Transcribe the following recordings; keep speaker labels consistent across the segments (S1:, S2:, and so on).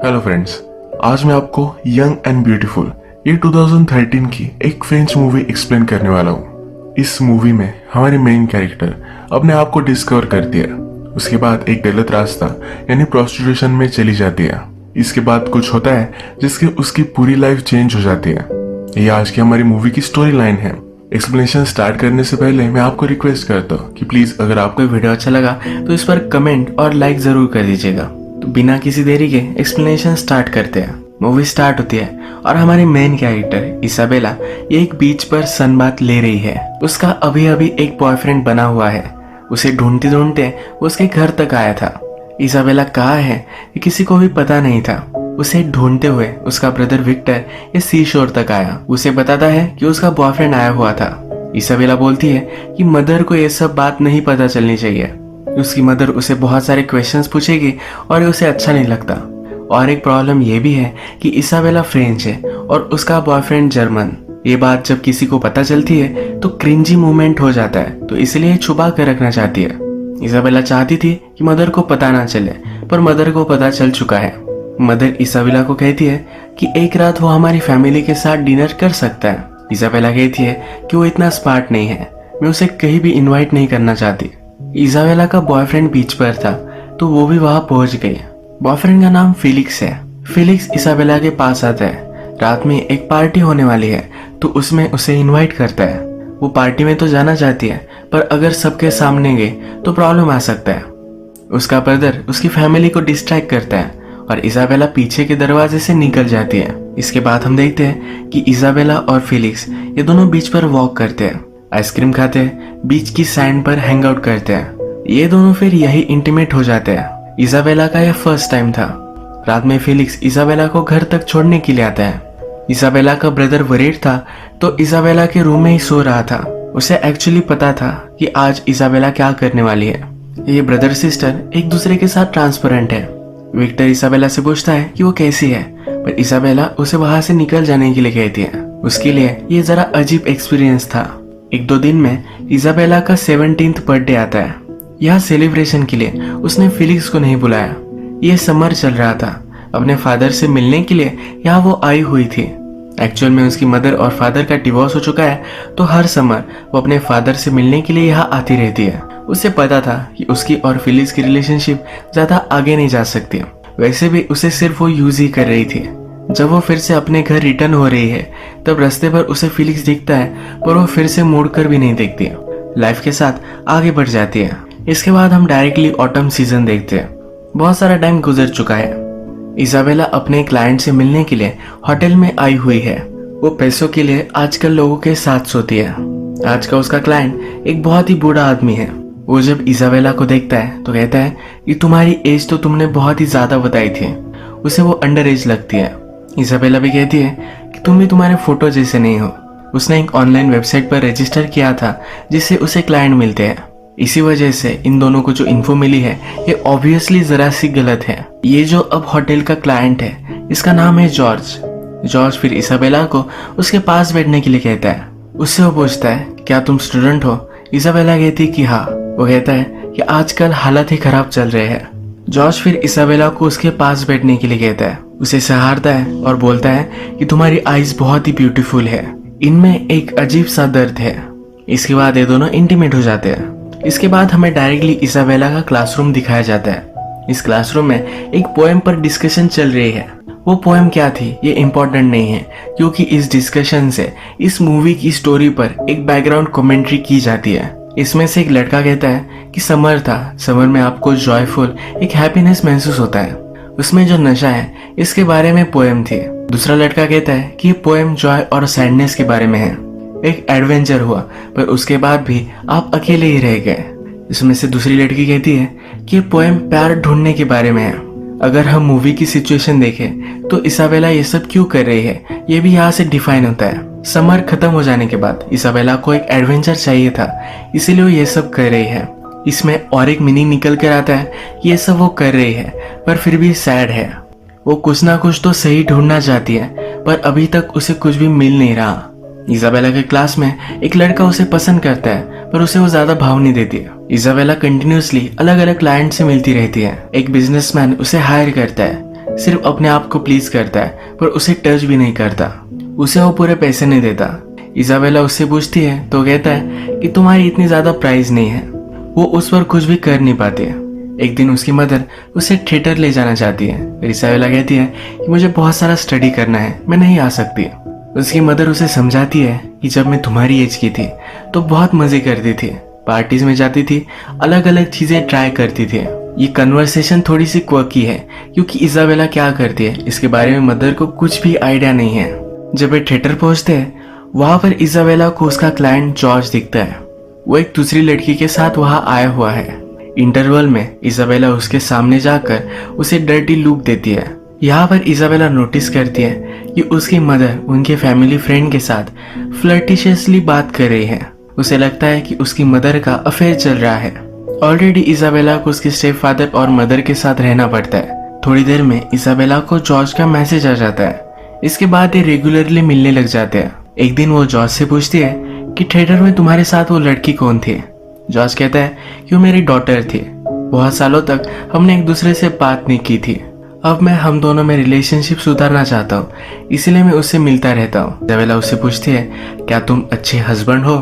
S1: Hello friends, आज मैं आपको यंग एंड ब्यूटीफुल ये 2013 की एक फ्रेंच मूवी एक्सप्लेन करने वाला हूँ। इस मूवी में हमारी मेन कैरेक्टर अपने आप को डिस्कवर करती है। उसके बाद एक गलत रास्ता यानी प्रोस्टिट्यूशन में चली जाती है। इसके बाद कुछ होता है जिसके उसकी पूरी लाइफ चेंज हो जाती है। ये आज की हमारी मूवी की स्टोरी लाइन है। एक्सप्लेनेशन स्टार्ट करने से पहले मैं आपको रिक्वेस्ट करता हूँ कि प्लीज अगर आपको वीडियो अच्छा लगा तो इस पर कमेंट और लाइक जरूर कर दीजिएगा। तो बिना किसी देरी के एक्सप्लेनेशन स्टार्ट करते हैं। मूवी स्टार्ट होती है और हमारी मेन कैरेक्टर इसाबेला ये एक बीच पर सनबाथ ले रही है। उसका अभी अभी एक बॉयफ्रेंड बना हुआ है। उसे ढूंढते ढूंढते वो उसके घर तक आया था। इसाबेला कहाँ है ये किसी को भी पता नहीं था। उसे ढूंढते हुए उसका ब्रदर विक्टर ये सी शोर तक आया। उसे बताता है कि उसका बॉयफ्रेंड आया हुआ था। इसाबेला बोलती है कि मदर को ये सब बात नहीं पता चलनी चाहिए। उसकी मदर उसे बहुत सारे क्वेश्चंस पूछेगी और उसे अच्छा नहीं लगता। और एक प्रॉब्लम ये भी है कि इसाबेला फ्रेंच है और उसका बॉयफ्रेंड जर्मन। ये बात जब किसी को पता चलती है तो क्रिंजी मूवमेंट हो जाता है, तो इसलिए छुपा कर रखना चाहती है। इसाबेला चाहती थी कि मदर को पता ना चले, पर मदर को पता चल चुका है। मदर इसाबेला को कहती है कि एक रात वो हमारी फैमिली के साथ डिनर कर सकता है। इसाबेला कहती है कि वो इतना स्मार्ट नहीं है, मैं उसे कहीं भी इनवाइट नहीं करना चाहती। इसाबेला का बॉयफ्रेंड बीच पर था तो वो भी वहां पहुंच गई। बॉयफ्रेंड का नाम फिलिक्स है। फिलिक्स इसाबेला के पास आता है। रात में एक पार्टी होने वाली है तो उसमें उसे इनवाइट करता है। वो पार्टी में तो जाना चाहती है, पर अगर सबके सामने गए तो प्रॉब्लम आ सकता है। उसका ब्रदर उसकी फैमिली को डिस्ट्रैक्ट करता है और इसाबेला पीछे के दरवाजे से निकल जाती है। इसके बाद हम देखते हैं कि इसाबेला और फिलिक्स ये दोनों बीच पर वॉक करते हैं, आइसक्रीम खाते हैं, बीच की सैंड पर हैंग आउट करते हैं। ये दोनों फिर यही इंटीमेट हो जाते हैं। इसाबेला का यह फर्स्ट टाइम था। रात में फिलिक्स इसाबेला को घर तक छोड़ने के लिए आता है। इसाबेला का ब्रदर वरीड था तो इसाबेला के रूम में ही सो रहा था। उसे एक्चुअली पता था कि आज इसाबेला क्या करने वाली है। ये ब्रदर सिस्टर एक दूसरे के साथ ट्रांसपेरेंट है। विक्टर इसाबेला से पूछता है कि वो कैसी है, पर इसाबेला उसे वहां से निकल जाने के लिए कहती है। उसके लिए ये जरा अजीब एक्सपीरियंस था। एक दो दिन में इसाबेला का 17th बर्थडे आता है। यह सेलिब्रेशन के लिए उसने फिलिक्स को नहीं बुलाया। यह समर चल रहा था। अपने फादर से मिलने के लिए यहाँ वो आई हुई थी। एक्चुअल में उसकी मदर और फादर का डिवोर्स हो चुका है, तो हर समर वो अपने फादर से मिलने के लिए यहाँ आती रहती है। उसे पता था कि उसकी और फिलिक्स की रिलेशनशिप ज्यादा आगे नहीं जा सकती। वैसे भी उसे सिर्फ वो यूज ही कर रही थी। जब वो फिर से अपने घर रिटर्न हो रही है तब रास्ते पर उसे फिलिक्स दिखता है, पर वो फिर से मुड़कर भी नहीं देखती। लाइफ के साथ आगे बढ़ जाती है। इसके बाद हम डायरेक्टली ऑटम सीजन देखते हैं। बहुत सारा टाइम गुजर चुका है। इसाबेला अपने क्लाइंट से मिलने के लिए होटल में आई हुई है। वो पैसों के लिए आजकल लोगों के साथ सोती है। आज का उसका क्लाइंट एक बहुत ही बूढ़ा आदमी है। वो जब इसाबेला को देखता है तो कहता है कि तुम्हारी एज तो तुमने बहुत ही ज्यादा बताई थी। उसे वो अंडर एज लगती है। इसाबेला भी कहती है कि तुम भी तुम्हारे फोटो जैसे नहीं हो। उसने एक ऑनलाइन वेबसाइट पर रजिस्टर किया था जिससे उसे क्लाइंट मिलते हैं। इसी वजह से इन दोनों को जो इन्फो मिली है ये ऑब्वियसली जरा सी गलत है। ये जो अब होटल का क्लाइंट है इसका नाम है जॉर्ज। जॉर्ज फिर इसाबेला को उसके पास बैठने के लिए कहता है। उससे वो पूछता है क्या तुम स्टूडेंट हो। इसाबेला कहती है कि हाँ। वो कहता है कि आजकल हालत ही खराब चल रहे हैं। जॉर्ज फिर इसाबेला को उसके पास बैठने के लिए कहता है। उसे सहारता है और बोलता है कि तुम्हारी आईज बहुत ही ब्यूटीफुल है, इनमें एक अजीब सा दर्द है। इसके बाद ये दोनों इंटीमेट हो जाते हैं। इसके बाद हमें डायरेक्टली इसाबेला का क्लासरूम दिखाया जाता है। इस क्लासरूम में एक पोएम पर डिस्कशन चल रही है। वो पोएम क्या थी ये इम्पोर्टेंट नहीं है, क्योंकि इस डिस्कशन से इस मूवी की स्टोरी पर एक बैकग्राउंड कमेंट्री की जाती है। इसमें से एक लड़का कहता है कि समर था, समर में आपको जॉयफुल एक हैप्पीनेस महसूस होता है, उसमें जो नशा है इसके बारे में पोएम थी। दूसरा लड़का कहता है कि ये पोएम जॉय और सैडनेस के बारे में है। एक एडवेंचर हुआ पर उसके बाद भी आप अकेले ही रह गए। इसमें से दूसरी लड़की कहती है कि ये पोएम प्यार ढूंढने के बारे में है। अगर हम मूवी की सिचुएशन देखें तो इसाबेला ये सब क्यों कर रही है ये भी यहाँ से डिफाइन होता है। समर खत्म हो जाने के बाद इसाबेला को एक एडवेंचर चाहिए था, इसीलिए वो ये सब कर रही है। इसमें और एक मीनिंग निकल कर आता है। ये सब वो कर रही है पर फिर भी सैड है। वो कुछ ना कुछ तो सही ढूंढना चाहती है, पर अभी तक उसे कुछ भी मिल नहीं रहा। इसाबेला के क्लास में एक लड़का उसे पसंद करता है, पर उसे वो ज्यादा भाव नहीं देती है। इसाबेला कंटिन्यूअसली अलग अलग क्लाइंट से मिलती रहती है। एक बिजनेसमैन उसे हायर करता है।
S2: सिर्फ अपने आप को प्लीज करता है पर उसे टच भी नहीं करता। उसे वो पूरे पैसे नहीं देता। इजाबेला उससे पूछती है तो कहता है कि तुम्हारी इतनी ज्यादा प्राइस नहीं है। वो उस पर कुछ भी कर नहीं पाते। एक दिन उसकी मदर उसे थिएटर ले जाना चाहती है। फिर इजाबेला कहती है कि मुझे बहुत सारा स्टडी करना है, मैं नहीं आ सकती। उसकी मदर उसे समझाती है कि जब मैं तुम्हारी एज की थी तो बहुत मजे करती थी, पार्टीज में जाती थी, अलग अलग चीजें ट्राई करती थी। ये कन्वर्सेशन थोड़ी सी क्वर्की है क्योंकि इजाबेला क्या करती है इसके बारे में मदर को कुछ भी आइडिया नहीं है। जब वे थिएटर पहुंचते हैं वहां पर इजाबेला को उसका क्लाइंट जॉर्ज दिखता है। वो एक दूसरी लड़की के साथ वहां आया हुआ है। इंटरवल में इजाबेला उसके सामने जाकर उसे डर्टी लुक देती है। यहाँ पर इजाबेला नोटिस करती है कि उसकी मदर उनके फैमिली फ्रेंड के साथ फ्लर्टिशियसली बात कर रही है। उसे लगता है कि उसकी मदर का अफेयर चल रहा है। ऑलरेडी इजाबेला को उसके स्टेप फादर और मदर के साथ रहना पड़ता है। थोड़ी देर में इजाबेला को जॉर्ज का मैसेज आ जाता है। इसके बाद ये रेगुलरली मिलने लग जाते हैं। एक दिन वो जॉर्ज से पूछती है कि थिएटर में तुम्हारे साथ वो लड़की कौन थी। जॉर्ज कहता है कि वो मेरी डॉटर थी। बहुत सालों तक हमने एक दूसरे से बात नहीं की थी। अब मैं हम दोनों में रिलेशनशिप सुधारना चाहता हूँ, इसलिए मैं उससे मिलता रहता हूँ। इजाबेला उससे पूछती है क्या तुम अच्छे हस्बैंड हो।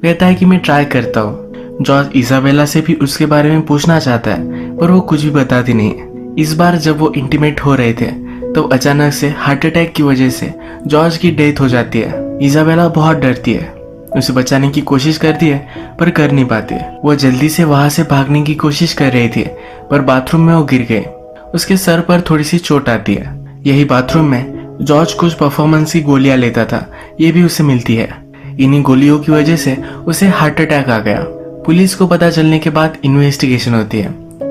S2: कहता है कि मैं ट्राई करता हूँ। जॉर्ज इजाबेला से भी उसके बारे में पूछना चाहता है पर वो कुछ भी बताती नहीं। इस बार जब वो इंटीमेट हो रहे थे तो अचानक से हार्ट अटैक की वजह से जॉर्ज की डेथ हो जाती है। इजाबेला बहुत डरती है, उसे बचाने की कोशिश करती है पर कर नहीं पाती। वो जल्दी से वहां से भागने की कोशिश कर रही थी पर बाथरूम में वो गिर गई। उसके सर पर थोड़ी सी चोट आती है। यही बाथरूम में जॉर्ज कुछ परफॉर्मेंस की गोलियां लेता था, ये भी उसे मिलती है। इन्हीं गोलियों की वजह से उसे हार्ट अटैक आ गया। पुलिस को पता चलने के बाद इन्वेस्टिगेशन होती है।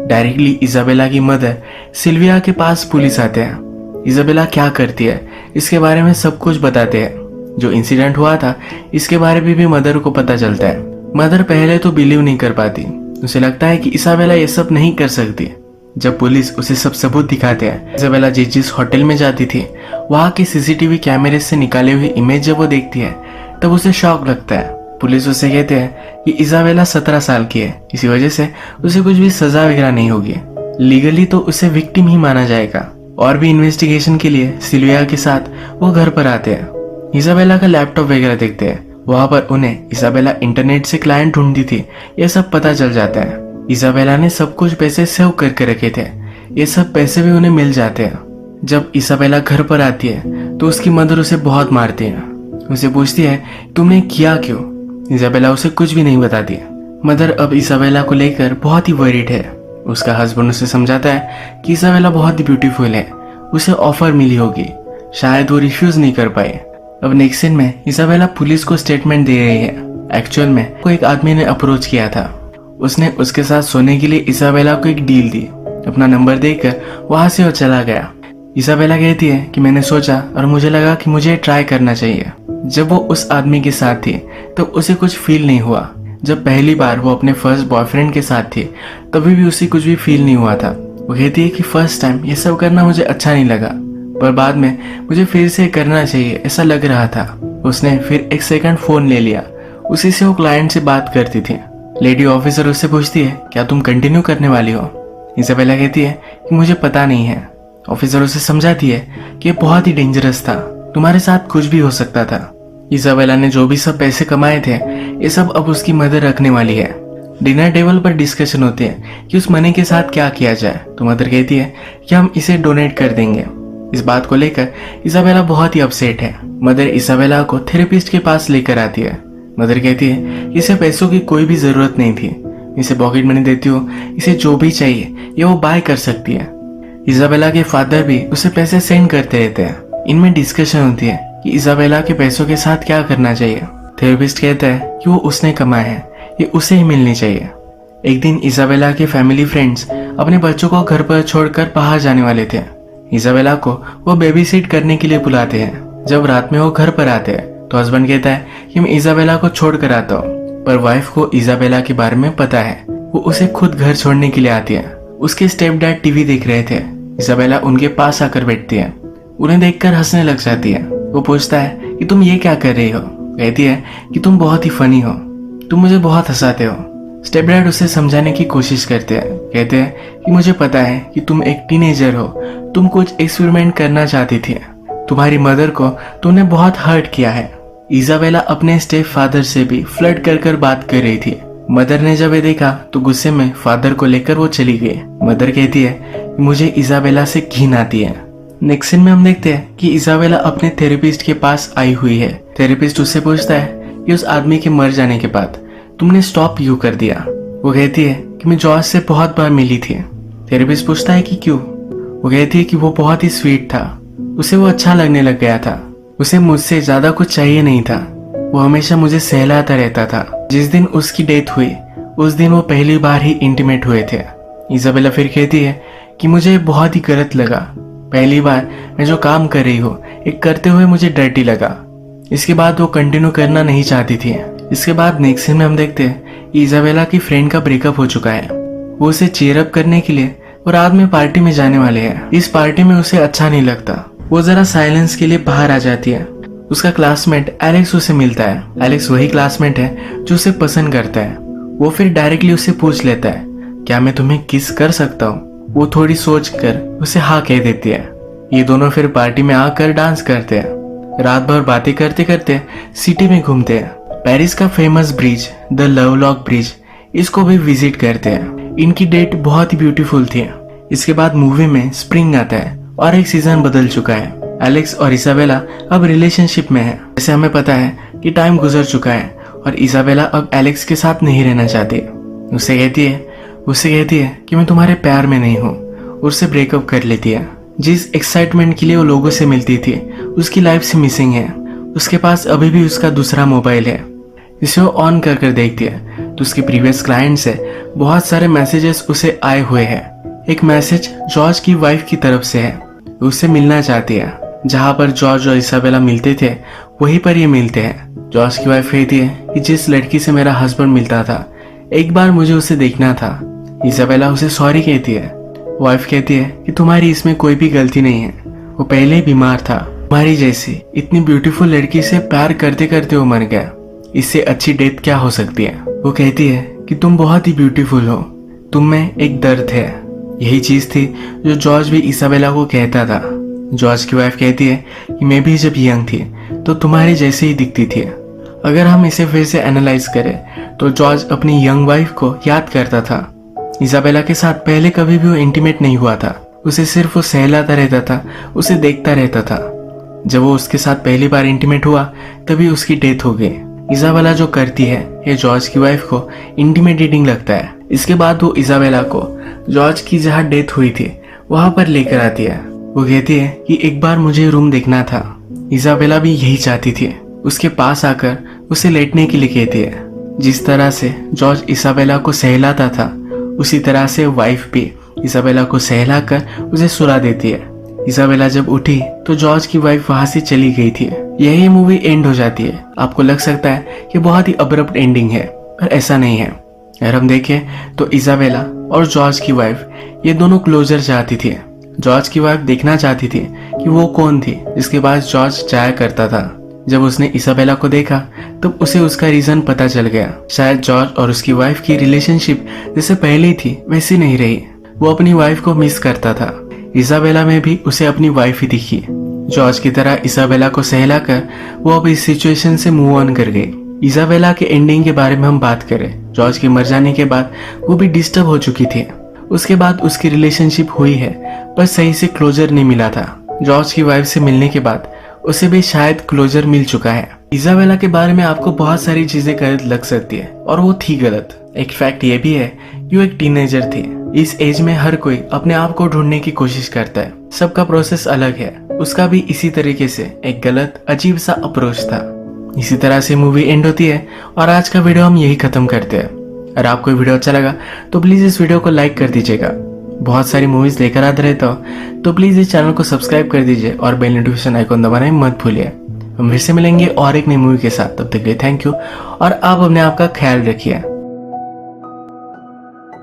S2: डायरेक्टली इजाबेला की मदर सिल्विया के पास पुलिस आते हैं। इजाबेला क्या करती है इसके बारे में सब कुछ बताते हैं। जो इंसिडेंट हुआ था इसके बारे में भी मदर को पता चलता है। मदर पहले तो बिलीव नहीं कर पाती, उसे लगता है कि इजाबेला ये सब नहीं कर सकती। जब पुलिस उसे सब सबूत दिखाते हैं, इजाबेला जिस होटल में जाती थी वहां के सीसीटीवी कैमरे से निकाले हुए इमेज जब वो देखती है तब उसे शॉक लगता है। पुलिस उसे कहते हैं कि इजाबेला 17 साल की है, इसी वजह से उसे कुछ भी सजा वगैरह नहीं होगी। लीगली तो उसे विक्टिम ही माना जाएगा। और भी इन्वेस्टिगेशन के लिए सिल्विया के साथ वो घर पर आते हैं। इजाबेला का लैपटॉप वगैरह देखते हैं। वहां पर उन्हें इजाबेला इंटरनेट से क्लाइंट ढूंढती थी ये सब पता चल जाता है। इजाबेला ने सब कुछ पैसे सेव करके रखे थे, ये सब पैसे भी उन्हें मिल जाते हैं। जब इजाबेला घर पर आती है तो उसकी मदर उसे बहुत मारती है। उसे पूछती है तुमने किया क्यों। इजाबेला उसे कुछ भी नहीं बताती। मदर अब इजाबेला को लेकर बहुत ही वरीड है। उसका हस्बैंड उसे समझाता है कि इजाबेला बहुत ही ब्यूटीफुल है, उसे ऑफर मिली होगी, शायद वो रिफ्यूज नहीं कर पाए। अब नेक्स्ट सीन में इजाबेला पुलिस को स्टेटमेंट दे रही है। एक्चुअल में को एक आदमी ने अप्रोच किया था। उसने उसके साथ सोने के लिए इजाबेला को एक डील दी। अपना नंबर देकर वहां से वो चला गया। इजाबेला कहती है कि मैंने सोचा और मुझे लगा कि मुझे ट्राई करना चाहिए। जब वो उस आदमी के साथ थी तो उसे कुछ फील नहीं हुआ। जब पहली बार वो अपने फर्स्ट बॉयफ्रेंड के साथ थी तभी भी उसे कुछ भी फील नहीं हुआ था। वो कहती है कि फर्स्ट टाइम ये सब करना मुझे अच्छा नहीं लगा पर बाद में मुझे फिर से करना चाहिए ऐसा लग रहा था। उसने फिर एक सेकंड फोन ले लिया। उसी से वो क्लाइंट से बात करती थी। लेडी ऑफिसर उससे पूछती है क्या तुम कंटिन्यू करने वाली हो। इजाबेला कहती है कि मुझे पता नहीं है। ऑफिसर उसे समझाती है कि ये बहुत ही डेंजरस था, तुम्हारे साथ कुछ भी हो सकता था। इजाबेला ने जो भी सब पैसे कमाए थे ये सब अब उसकी मदर रखने वाली है। डिनर टेबल पर डिस्कशन होती है कि उस मनी के साथ क्या किया जाए। तो मदर कहती है कि हम इसे डोनेट कर देंगे। इस बात को लेकर इजाबेला बहुत ही अपसेट है। मदर इजाबेला को थेरेपिस्ट के पास लेकर आती है। मदर कहती है कि इसे पैसों की कोई भी जरूरत नहीं थी, इसे पॉकेट मनी देती हो, इसे जो भी चाहिए ये वो बाय कर सकती है। इजाबेला के फादर भी उसे पैसे सेंड करते रहते हैं। इनमें डिस्कशन होती है कि इजाबेला के पैसों के साथ क्या करना चाहिए। थेरेपिस्ट कहता है कि वो उसने कमाए हैं, ये उसे ही मिलनी चाहिए। एक दिन इजाबेला के फैमिली फ्रेंड्स अपने बच्चों को घर पर छोड़कर बाहर जाने वाले थे। इजाबेला को वो बेबी सीट करने के लिए बुलाते हैं। जब रात में वो घर पर आते हैं तो हस्बैंड कहता है कि मैं इजाबेला को छोड़ कर आता हूँ, पर वाइफ को इजाबेला के बारे में पता है। वो उसे खुद घर छोड़ने के लिए आती है। उसके स्टेप डैड टीवी देख रहे थे। इजाबेला उनके पास आकर बैठती है। उन्हें देखकर हंसने लग जाती है। वो पूछता है कि तुम ये क्या कर रही हो। कहती है कि तुम बहुत ही फनी हो, तुम मुझे बहुत हंसाते हो। स्टेप डैड उसे समझाने की कोशिश करते हैं। कहते हैं कि मुझे पता है कि तुम एक टीनेजर हो, तुम कुछ एक्सपेरिमेंट करना चाहती थी। तुम्हारी मदर को तुमने बहुत हर्ट किया है। इजाबेला अपने स्टेप फादर से भी फ्लर्ट कर कर बात कर रही थी। मदर ने जब ये देखा तो गुस्से में फादर को लेकर वो चली गई। मदर कहती है कि मुझे इजाबेला से घिन आती है। नेक्स्ट सीन में हम देखते हैं कि इजाबेला अपने थेरेपिस्ट के पास आई हुई है। थेरेपिस्ट उससे पूछता है कि उस आदमी के मर जाने के बाद तुमने स्टॉप क्यों कर दिया। वो कहती है कि मैं जॉर्ज से बहुत बार मिली थी। थेरेपिस्ट पूछता है कि क्यों। वो कहती है कि वो बहुत ही स्वीट था, उसे वो अच्छा लगने लग गया था, उसे मुझसे ज्यादा कुछ चाहिए नहीं था, वो हमेशा मुझे सहलाता रहता था। जिस दिन उसकी डेथ हुई उस दिन वो पहली बार ही इंटीमेट हुए थे। इजाबेला फिर कहती है कि मुझे बहुत ही गलत लगा, पहली बार मैं जो काम कर रही हूँ एक करते हुए मुझे डर्टी लगा। इसके बाद वो कंटिन्यू करना नहीं चाहती थी। इसके बाद नेक्स्ट सीन में हम देखते हैं कि इजाबेला की फ्रेंड का ब्रेकअप हो चुका है। वो उसे चीयर अप करने के लिए वो रात में पार्टी में जाने वाले हैं। इस पार्टी में उसे अच्छा नहीं लगता, वो जरा साइलेंस के लिए बाहर आ जाती है। उसका क्लासमेट एलेक्स उसे मिलता है। एलेक्स वही क्लासमेट है जो उसे पसंद करता है। वो फिर डायरेक्टली उससे पूछ लेता है क्या मैं तुम्हें किस कर सकता हूँ। वो थोड़ी सोच कर उसे हाँ कह देती है। ये दोनों फिर पार्टी में आकर डांस करते हैं। रात भर बातें करते करते सिटी में घूमते हैं। पेरिस का famous bridge the love lock bridge, इसको भी विजिट करते हैं। इनकी डेट बहुत ही ब्यूटीफुल थी। इसके बाद मूवी में स्प्रिंग आता है और एक सीजन बदल चुका है। एलेक्स और इसाबेला अब रिलेशनशिप में है। जैसे हमें पता है कि टाइम गुजर चुका है और इसाबेला अब एलेक्स के साथ नहीं रहना चाहती। उससे कहती है कि मैं तुम्हारे प्यार में नहीं हूँ। उससे ब्रेकअप कर लेती है। जिस एक्साइटमेंट के लिए वो लोगों से मिलती थी उसकी लाइफ से मिसिंग है। उसके पास अभी भी उसका दूसरा मोबाइल है। इसे वो ऑन कर कर देखती है तो उसके प्रीवियस क्लाइंट से बहुत सारे मैसेजेस उसे आए हुए हैं। एक मैसेज जॉर्ज की वाइफ की तरफ से है, उससे मिलना चाहती है। जहाँ पर जॉर्ज और इसाबेला मिलते थे वहीं पर ये मिलते हैं। जॉर्ज की वाइफ कहती है कि जिस लड़की से मेरा हस्बैंड मिलता था एक बार मुझे उसे देखना था। इसाबेला उसे सॉरी कहती है। वाइफ कहती है कि तुम्हारी इसमें कोई भी गलती नहीं है, वो पहले ही बीमार था। तुम्हारी जैसी इतनी ब्यूटीफुल लड़की से प्यार करते करते वो मर गया, इससे अच्छी डेथ क्या हो सकती है। वो कहती है कि तुम बहुत ही ब्यूटीफुल हो, तुम में एक दर्द है। यही चीज थी जो जॉर्ज भी इसाबेला को कहता था। जॉर्ज की वाइफ कहती है कि मैं भी जब यंग थी तो तुम्हारी जैसे ही दिखती थी। अगर हम इसे फिर से एनालाइज करें तो जॉर्ज अपनी यंग वाइफ को याद करता था। इसाबेला के साथ पहले कभी भी वो इंटीमेट नहीं हुआ था, उसे सिर्फ वो सहलाता रहता था, उसे देखता रहता था। जब वो उसके साथ पहली बार इंटीमेट हुआ तभी उसकी डेथ हो गई। इसाबेला जो करती है ये जॉर्ज की वाइफ को इंटिमिडेटिंग लगता है। इसके बाद वो इसाबेला को जॉर्ज की जहाँ डेथ हुई थी वहां पर लेकर आती है। वो कहती है कि एक बार मुझे रूम देखना था। इसाबेला भी यही चाहती थी। उसके पास आकर उसे लेटने के लिए कहती है। जिस तरह से जॉर्ज इसाबेला को सहलाता था उसी तरह से वाइफ भी इसाबेला को सहलाकर उसे सुला देती है। इसाबेला जब उठी तो जॉर्ज की वाइफ वहां से चली गई थी। यही मूवी एंड हो जाती है। आपको लग सकता है कि बहुत ही अब्रप्ट एंडिंग है, पर ऐसा नहीं है। अगर हम देखें तो इसाबेला और जॉर्ज की वाइफ ये दोनों क्लोजर चाहती थी। जॉर्ज की वाइफ देखना चाहती थी कि वो कौन थी जिसके पास जॉर्ज जाया करता था। जब उसने इसाबेला को देखा तब उसे उसका रीजन पता चल गया। शायद जॉर्ज और उसकी वाइफ की रिलेशनशिप जैसे पहले थी वैसी नहीं रही। वो अपनी वाइफ को मिस करता था। इसाबेला में भी उसे अपनी वाइफ ही दिखी। जॉर्ज की तरह इसाबेला को सहलाकर वो अब इस सिचुएशन से मूव ऑन कर गई। इसाबेला के एंडिंग के बारे में हम बात करें, जॉर्ज के मर जाने के बाद वो भी डिस्टर्ब हो चुकी थी। उसके बाद उसकी रिलेशनशिप हुई है पर सही से क्लोजर नहीं मिला था। जॉर्ज की वाइफ से मिलने के बाद उसे भी शायद क्लोजर मिल चुका है। इसाबेला के बारे में आपको बहुत सारी चीजें गलत लग सकती है और वो थी गलत। एक फैक्ट ये भी है कि वो एक टीनेजर थी। इस एज में हर कोई अपने आप को ढूंढने की कोशिश करता है, सबका प्रोसेस अलग है। उसका भी इसी तरीके से एक गलत अजीब सा अप्रोच था। इसी तरह से मूवी एंड होती है और आज का वीडियो हम यही खत्म करते हैं। अगर आपको वीडियो अच्छा लगा तो प्लीज इस वीडियो को लाइक कर दीजिएगा। बहुत सारी मूवीज लेकर आते रहता हूँ तो प्लीज इस चैनल को सब्सक्राइब कर दीजिए और बेल नोटिफिकेशन आइकॉन दबाना मत भूलिए। हम फिर से मिलेंगे और एक नई मूवी के साथ। तब तक के लिए थैंक यू और आप अपने आप का ख्याल रखिए।